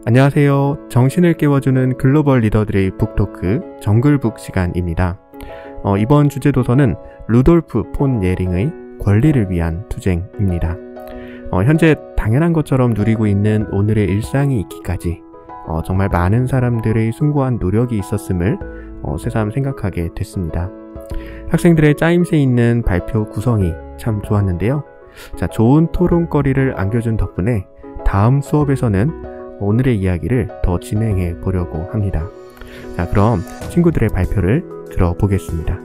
안녕하세요. 정신을 깨워주는 글로벌 리더들의 북토크 정글북 시간입니다. 이번 주제 도서는 루돌프 폰 예링의 권리를 위한 투쟁입니다. 현재 당연한 것처럼 누리고 있는 오늘의 일상이 있기까지 정말 많은 사람들의 숭고한 노력이 있었음을 새삼 생각하게 됐습니다. 학생들의 짜임새 있는 발표 구성이 참 좋았는데요. 자, 좋은 토론거리를 안겨준 덕분에 다음 수업에서는 오늘의 이야기를 더 진행해 보려고 합니다. 자, 그럼 친구들의 발표를 들어보겠습니다.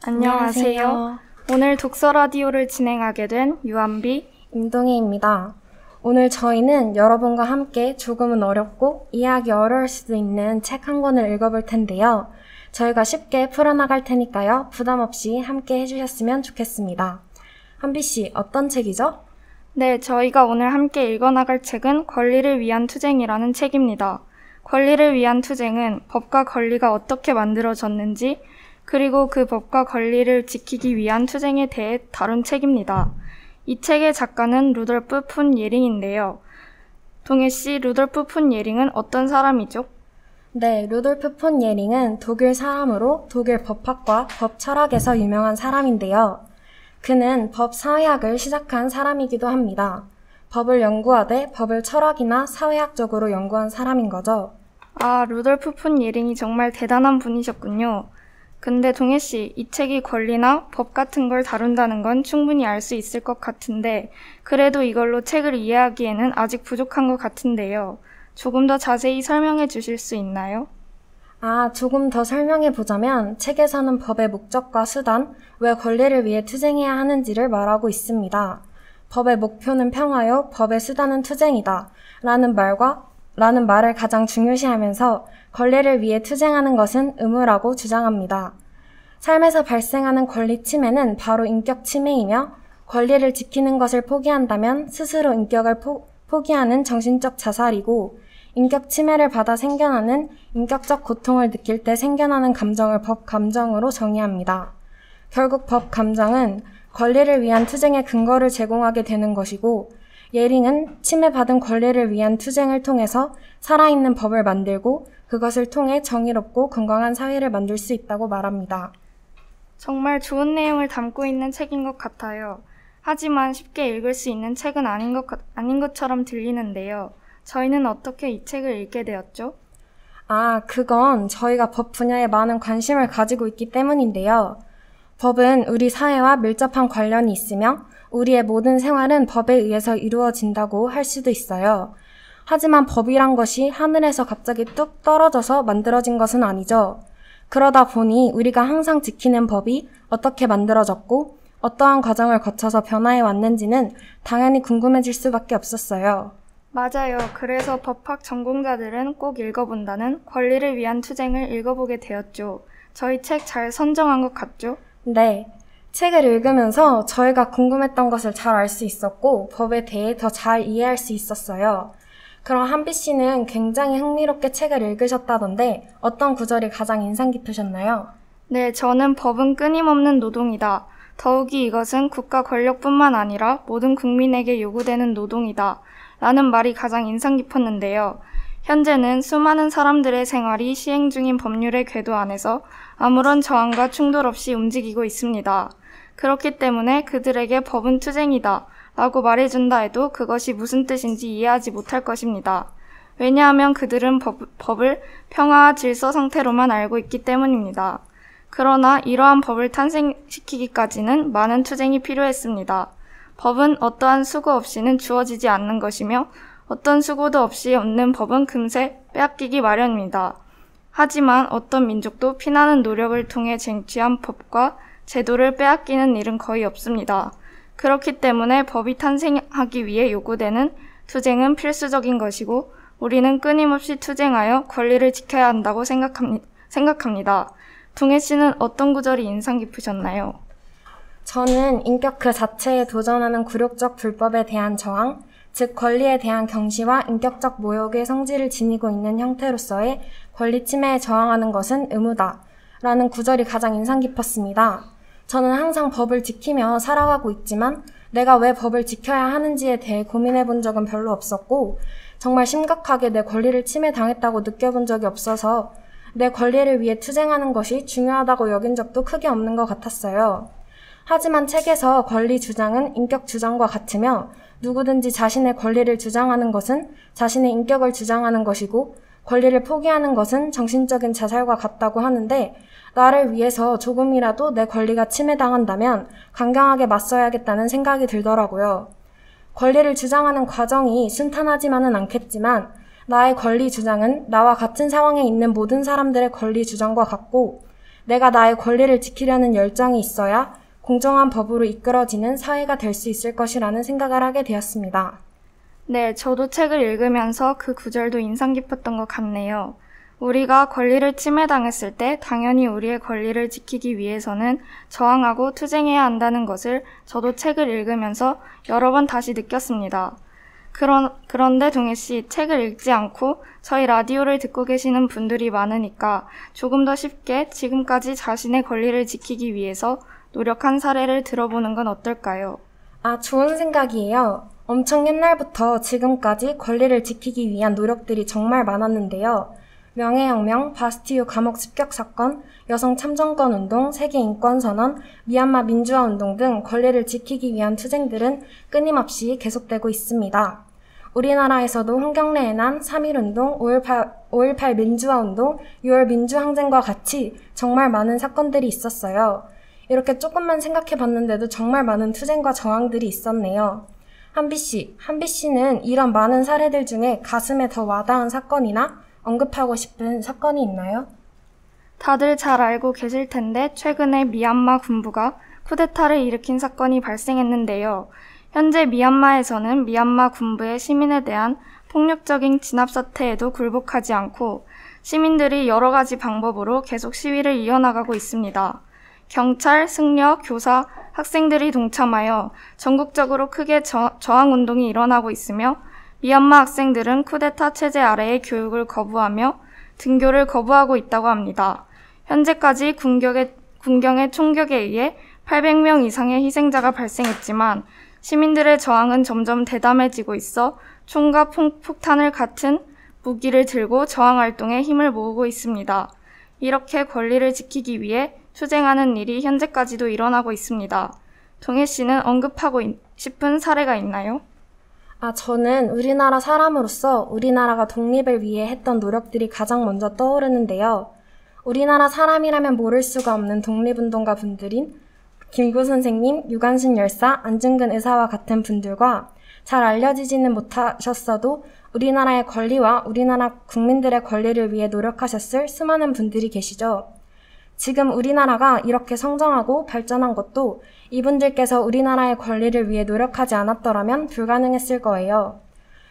안녕하세요. 오늘 독서 라디오를 진행하게 된 유한비, 임동희입니다. 오늘 저희는 여러분과 함께 조금은 어렵고 이해하기 어려울 수도 있는 책 한 권을 읽어볼 텐데요. 저희가 쉽게 풀어나갈 테니까요. 부담 없이 함께 해주셨으면 좋겠습니다. 한비씨, 어떤 책이죠? 네, 저희가 오늘 함께 읽어나갈 책은 권리를 위한 투쟁이라는 책입니다. 권리를 위한 투쟁은 법과 권리가 어떻게 만들어졌는지, 그리고 그 법과 권리를 지키기 위한 투쟁에 대해 다룬 책입니다. 이 책의 작가는 루돌프 폰 예링인데요. 동혜씨, 루돌프 폰 예링은 어떤 사람이죠? 네, 루돌프 폰 예링은 독일 사람으로 독일 법학과 법 철학에서 유명한 사람인데요. 그는 법 사회학을 시작한 사람이기도 합니다. 법을 연구하되 법을 철학이나 사회학적으로 연구한 사람인 거죠. 아, 루돌프 폰 예링이 정말 대단한 분이셨군요. 근데 동혜씨, 이 책이 권리나 법 같은 걸 다룬다는 건 충분히 알 수 있을 것 같은데, 그래도 이걸로 책을 이해하기에는 아직 부족한 것 같은데요. 조금 더 자세히 설명해 주실 수 있나요? 조금 더 설명해 보자면 책에서는 법의 목적과 수단, 왜 권리를 위해 투쟁해야 하는지를 말하고 있습니다. 법의 목표는 평화요, 법의 수단은 투쟁이다. 라는 말을 가장 중요시하면서 권리를 위해 투쟁하는 것은 의무라고 주장합니다. 삶에서 발생하는 권리 침해는 바로 인격 침해이며 권리를 지키는 것을 포기한다면 스스로 인격을 포기하는 정신적 자살이고 인격 침해를 받아 생겨나는 인격적 고통을 느낄 때 생겨나는 감정을 법 감정으로 정의합니다. 결국 법 감정은 권리를 위한 투쟁의 근거를 제공하게 되는 것이고 예링은 침해받은 권리를 위한 투쟁을 통해서 살아있는 법을 만들고 그것을 통해 정의롭고 건강한 사회를 만들 수 있다고 말합니다. 정말 좋은 내용을 담고 있는 책인 것 같아요. 하지만 쉽게 읽을 수 있는 책은 아닌 것처럼 들리는데요. 저희는 어떻게 이 책을 읽게 되었죠? 그건 저희가 법 분야에 많은 관심을 가지고 있기 때문인데요. 법은 우리 사회와 밀접한 관련이 있으며 우리의 모든 생활은 법에 의해서 이루어진다고 할 수도 있어요. 하지만 법이란 것이 하늘에서 갑자기 뚝 떨어져서 만들어진 것은 아니죠. 그러다 보니 우리가 항상 지키는 법이 어떻게 만들어졌고 어떠한 과정을 거쳐서 변화해 왔는지는 당연히 궁금해질 수밖에 없었어요. 맞아요. 그래서 법학 전공자들은 꼭 읽어본다는 권리를 위한 투쟁을 읽어보게 되었죠. 저희 책 잘 선정한 것 같죠? 네. 책을 읽으면서 저희가 궁금했던 것을 잘 알 수 있었고 법에 대해 더 잘 이해할 수 있었어요. 그럼 한비 씨는 굉장히 흥미롭게 책을 읽으셨다던데 어떤 구절이 가장 인상 깊으셨나요? 네, 저는 법은 끊임없는 노동이다. 더욱이 이것은 국가 권력뿐만 아니라 모든 국민에게 요구되는 노동이다. 라는 말이 가장 인상 깊었는데요. 현재는 수많은 사람들의 생활이 시행 중인 법률의 궤도 안에서 아무런 저항과 충돌 없이 움직이고 있습니다. 그렇기 때문에 그들에게 법은 투쟁이다 라고 말해준다 해도 그것이 무슨 뜻인지 이해하지 못할 것입니다. 왜냐하면 그들은 법을 평화와 질서 상태로만 알고 있기 때문입니다. 그러나 이러한 법을 탄생시키기까지는 많은 투쟁이 필요했습니다. 법은 어떠한 수고 없이는 주어지지 않는 것이며 어떤 수고도 없이 얻는 법은 금세 빼앗기기 마련입니다. 하지만 어떤 민족도 피나는 노력을 통해 쟁취한 법과 제도를 빼앗기는 일은 거의 없습니다. 그렇기 때문에 법이 탄생하기 위해 요구되는 투쟁은 필수적인 것이고 우리는 끊임없이 투쟁하여 권리를 지켜야 한다고 생각합니다. 동혜 씨는 어떤 구절이 인상 깊으셨나요? 저는 인격 그 자체에 도전하는 굴욕적 불법에 대한 저항, 즉 권리에 대한 경시와 인격적 모욕의 성질을 지니고 있는 형태로서의 권리 침해에 저항하는 것은 의무다 라는 구절이 가장 인상 깊었습니다. 저는 항상 법을 지키며 살아가고 있지만 내가 왜 법을 지켜야 하는지에 대해 고민해 본 적은 별로 없었고, 정말 심각하게 내 권리를 침해당했다고 느껴본 적이 없어서 내 권리를 위해 투쟁하는 것이 중요하다고 여긴 적도 크게 없는 것 같았어요. 하지만 책에서 권리 주장은 인격 주장과 같으며 누구든지 자신의 권리를 주장하는 것은 자신의 인격을 주장하는 것이고 권리를 포기하는 것은 정신적인 자살과 같다고 하는데 나를 위해서 조금이라도 내 권리가 침해당한다면 강경하게 맞서야겠다는 생각이 들더라고요. 권리를 주장하는 과정이 순탄하지만은 않겠지만 나의 권리 주장은 나와 같은 상황에 있는 모든 사람들의 권리 주장과 같고 내가 나의 권리를 지키려는 열정이 있어야 공정한 법으로 이끌어지는 사회가 될 수 있을 것이라는 생각을 하게 되었습니다. 네, 저도 책을 읽으면서 그 구절도 인상 깊었던 것 같네요. 우리가 권리를 침해당했을 때 당연히 우리의 권리를 지키기 위해서는 저항하고 투쟁해야 한다는 것을 저도 책을 읽으면서 여러 번 다시 느꼈습니다. 그런데 동해 씨, 책을 읽지 않고 저희 라디오를 듣고 계시는 분들이 많으니까 조금 더 쉽게 지금까지 자신의 권리를 지키기 위해서 노력한 사례를 들어보는 건 어떨까요? 좋은 생각이에요. 엄청 옛날부터 지금까지 권리를 지키기 위한 노력들이 정말 많았는데요. 명예혁명, 바스티유 감옥 습격 사건, 여성 참정권 운동, 세계 인권 선언, 미얀마 민주화 운동 등 권리를 지키기 위한 투쟁들은 끊임없이 계속되고 있습니다. 우리나라에서도 홍경래의 난, 3.1운동, 5.18 민주화 운동, 6월 민주항쟁과 같이 정말 많은 사건들이 있었어요. 이렇게 조금만 생각해 봤는데도 정말 많은 투쟁과 저항들이 있었네요. 한비 씨는 이런 많은 사례들 중에 가슴에 더 와닿은 사건이나 언급하고 싶은 사건이 있나요? 다들 잘 알고 계실 텐데 최근에 미얀마 군부가 쿠데타를 일으킨 사건이 발생했는데요. 현재 미얀마에서는 미얀마 군부의 시민에 대한 폭력적인 진압 사태에도 굴복하지 않고 시민들이 여러 가지 방법으로 계속 시위를 이어나가고 있습니다. 경찰, 승려, 교사, 학생들이 동참하여 전국적으로 크게 저항운동이 일어나고 있으며 미얀마 학생들은 쿠데타 체제 아래의 교육을 거부하며 등교를 거부하고 있다고 합니다. 현재까지 군경의 총격에 의해 800명 이상의 희생자가 발생했지만 시민들의 저항은 점점 대담해지고 있어 총과 폭탄을 같은 무기를 들고 저항 활동에 힘을 모으고 있습니다. 이렇게 권리를 지키기 위해 투쟁하는 일이 현재까지도 일어나고 있습니다. 동해 씨는 언급하고 싶은 사례가 있나요? 저는 우리나라 사람으로서 우리나라가 독립을 위해 했던 노력들이 가장 먼저 떠오르는데요. 우리나라 사람이라면 모를 수가 없는 독립운동가 분들인 김구 선생님, 유관순 열사, 안중근 의사와 같은 분들과 잘 알려지지는 못하셨어도 우리나라의 권리와 우리나라 국민들의 권리를 위해 노력하셨을 수많은 분들이 계시죠. 지금 우리나라가 이렇게 성장하고 발전한 것도 이분들께서 우리나라의 권리를 위해 노력하지 않았더라면 불가능했을 거예요.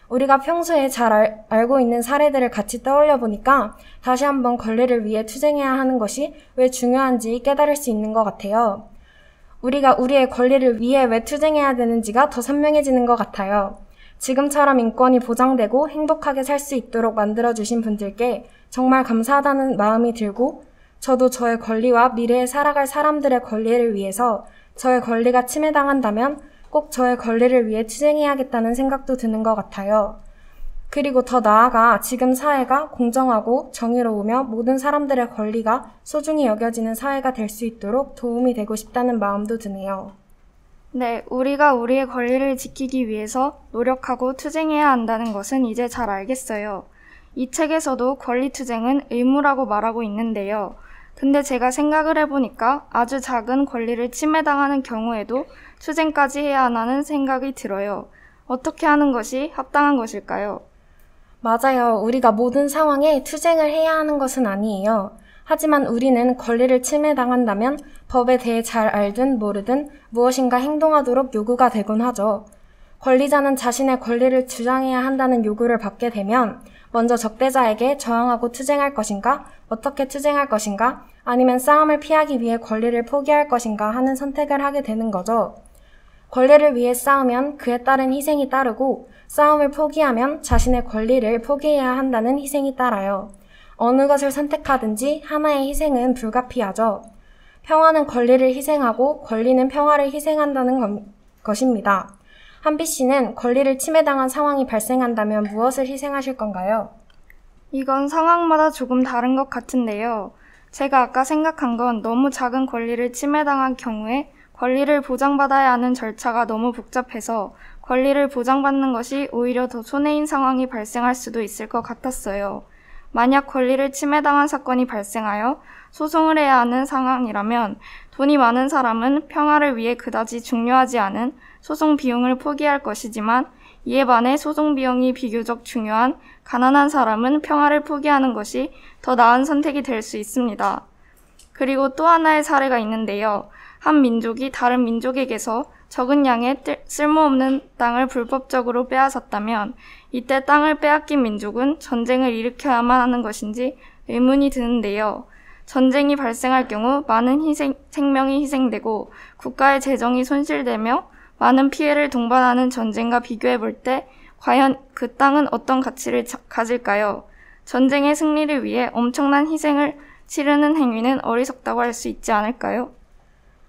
우리가 평소에 잘 알고 있는 사례들을 같이 떠올려 보니까 다시 한번 권리를 위해 투쟁해야 하는 것이 왜 중요한지 깨달을 수 있는 것 같아요. 우리가 우리의 권리를 위해 왜 투쟁해야 되는지가 더 선명해지는 것 같아요. 지금처럼 인권이 보장되고 행복하게 살 수 있도록 만들어주신 분들께 정말 감사하다는 마음이 들고 저도 저의 권리와 미래에 살아갈 사람들의 권리를 위해서 저의 권리가 침해당한다면 꼭 저의 권리를 위해 투쟁해야겠다는 생각도 드는 것 같아요. 그리고 더 나아가 지금 사회가 공정하고 정의로우며 모든 사람들의 권리가 소중히 여겨지는 사회가 될 수 있도록 도움이 되고 싶다는 마음도 드네요. 네, 우리가 우리의 권리를 지키기 위해서 노력하고 투쟁해야 한다는 것은 이제 잘 알겠어요. 이 책에서도 권리투쟁은 의무라고 말하고 있는데요. 근데 제가 생각을 해보니까 아주 작은 권리를 침해당하는 경우에도 투쟁까지 해야 하나는 생각이 들어요. 어떻게 하는 것이 합당한 것일까요? 맞아요. 우리가 모든 상황에 투쟁을 해야 하는 것은 아니에요. 하지만 우리는 권리를 침해당한다면 법에 대해 잘 알든 모르든 무엇인가 행동하도록 요구가 되곤 하죠. 권리자는 자신의 권리를 주장해야 한다는 요구를 받게 되면 먼저 적대자에게 저항하고 투쟁할 것인가, 어떻게 투쟁할 것인가, 아니면 싸움을 피하기 위해 권리를 포기할 것인가 하는 선택을 하게 되는 거죠. 권리를 위해 싸우면 그에 따른 희생이 따르고 싸움을 포기하면 자신의 권리를 포기해야 한다는 희생이 따라요. 어느 것을 선택하든지 하나의 희생은 불가피하죠. 평화는 권리를 희생하고 권리는 평화를 희생한다는 것입니다. 한비 씨는 권리를 침해당한 상황이 발생한다면 무엇을 희생하실 건가요? 이건 상황마다 조금 다른 것 같은데요. 제가 아까 생각한 건 너무 작은 권리를 침해당한 경우에 권리를 보장받아야 하는 절차가 너무 복잡해서 권리를 보장받는 것이 오히려 더 손해인 상황이 발생할 수도 있을 것 같았어요. 만약 권리를 침해당한 사건이 발생하여 소송을 해야 하는 상황이라면 돈이 많은 사람은 평화를 위해 그다지 중요하지 않은 소송 비용을 포기할 것이지만 이에 반해 소송 비용이 비교적 중요한 가난한 사람은 평화를 포기하는 것이 더 나은 선택이 될 수 있습니다. 그리고 또 하나의 사례가 있는데요. 한 민족이 다른 민족에게서 적은 양의 쓸모없는 땅을 불법적으로 빼앗았다면 이때 땅을 빼앗긴 민족은 전쟁을 일으켜야만 하는 것인지 의문이 드는데요. 전쟁이 발생할 경우 많은 생명이 희생되고 국가의 재정이 손실되며 많은 피해를 동반하는 전쟁과 비교해 볼 때 과연 그 땅은 어떤 가치를 가질까요? 전쟁의 승리를 위해 엄청난 희생을 치르는 행위는 어리석다고 할 수 있지 않을까요?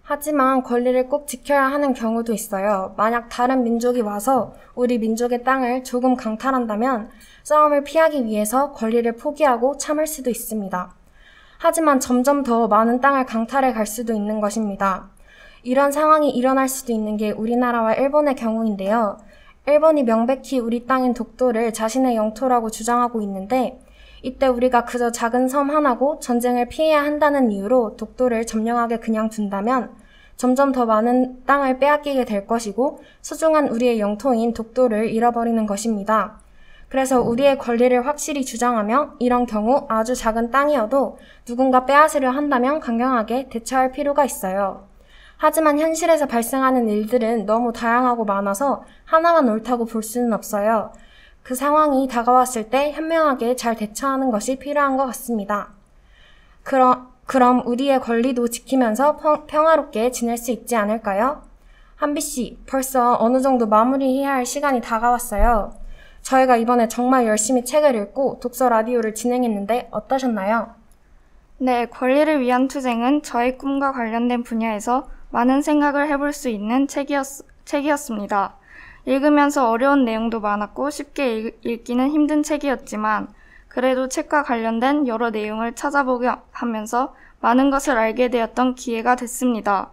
하지만 권리를 꼭 지켜야 하는 경우도 있어요. 만약 다른 민족이 와서 우리 민족의 땅을 조금 강탈한다면 싸움을 피하기 위해서 권리를 포기하고 참을 수도 있습니다. 하지만 점점 더 많은 땅을 강탈해 갈 수도 있는 것입니다. 이런 상황이 일어날 수도 있는 게 우리나라와 일본의 경우인데요. 일본이 명백히 우리 땅인 독도를 자신의 영토라고 주장하고 있는데 이때 우리가 그저 작은 섬 하나고 전쟁을 피해야 한다는 이유로 독도를 점령하게 그냥 둔다면 점점 더 많은 땅을 빼앗기게 될 것이고 소중한 우리의 영토인 독도를 잃어버리는 것입니다. 그래서 우리의 권리를 확실히 주장하며 이런 경우 아주 작은 땅이어도 누군가 빼앗으려 한다면 강경하게 대처할 필요가 있어요. 하지만 현실에서 발생하는 일들은 너무 다양하고 많아서 하나만 옳다고 볼 수는 없어요. 그 상황이 다가왔을 때 현명하게 잘 대처하는 것이 필요한 것 같습니다. 그럼 우리의 권리도 지키면서 평화롭게 지낼 수 있지 않을까요? 한비 씨, 벌써 어느 정도 마무리해야 할 시간이 다가왔어요. 저희가 이번에 정말 열심히 책을 읽고 독서 라디오를 진행했는데 어떠셨나요? 네, 권리를 위한 투쟁은 저의 꿈과 관련된 분야에서 많은 생각을 해볼 수 있는 책이었습니다. 읽으면서 어려운 내용도 많았고 쉽게 읽기는 힘든 책이었지만 그래도 책과 관련된 여러 내용을 찾아보게 하면서 많은 것을 알게 되었던 기회가 됐습니다.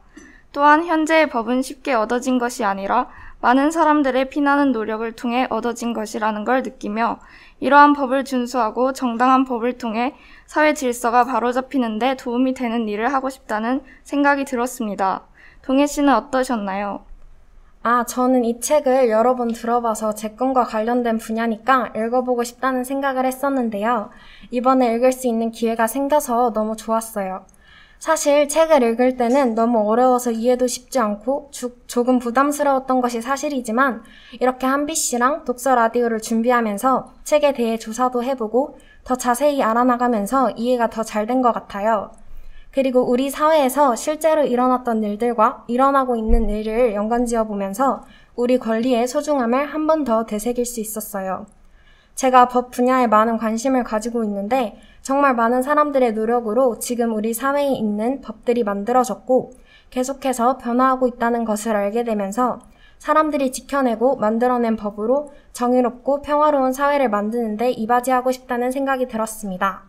또한 현재의 법은 쉽게 얻어진 것이 아니라 많은 사람들의 피나는 노력을 통해 얻어진 것이라는 걸 느끼며 이러한 법을 준수하고 정당한 법을 통해 사회 질서가 바로잡히는 데 도움이 되는 일을 하고 싶다는 생각이 들었습니다. 동해 씨는 어떠셨나요? 저는 이 책을 여러 번 들어봐서 제 꿈과 관련된 분야니까 읽어보고 싶다는 생각을 했었는데요. 이번에 읽을 수 있는 기회가 생겨서 너무 좋았어요. 사실 책을 읽을 때는 너무 어려워서 이해도 쉽지 않고 조금 부담스러웠던 것이 사실이지만 이렇게 한비 씨랑 독서 라디오를 준비하면서 책에 대해 조사도 해보고 더 자세히 알아나가면서 이해가 더 잘 된 것 같아요. 그리고 우리 사회에서 실제로 일어났던 일들과 일어나고 있는 일을 연관지어 보면서 우리 권리의 소중함을 한 번 더 되새길 수 있었어요. 제가 법 분야에 많은 관심을 가지고 있는데 정말 많은 사람들의 노력으로 지금 우리 사회에 있는 법들이 만들어졌고 계속해서 변화하고 있다는 것을 알게 되면서 사람들이 지켜내고 만들어낸 법으로 정의롭고 평화로운 사회를 만드는데 이바지하고 싶다는 생각이 들었습니다.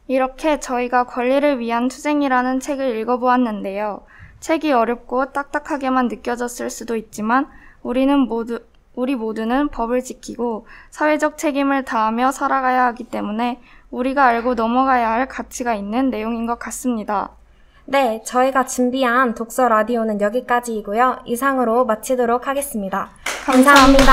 이렇게 저희가 권리를 위한 투쟁이라는 책을 읽어보았는데요. 책이 어렵고 딱딱하게만 느껴졌을 수도 있지만 우리 모두는 법을 지키고 사회적 책임을 다하며 살아가야 하기 때문에 우리가 알고 넘어가야 할 가치가 있는 내용인 것 같습니다. 네, 저희가 준비한 독서 라디오는 여기까지이고요. 이상으로 마치도록 하겠습니다. 감사합니다.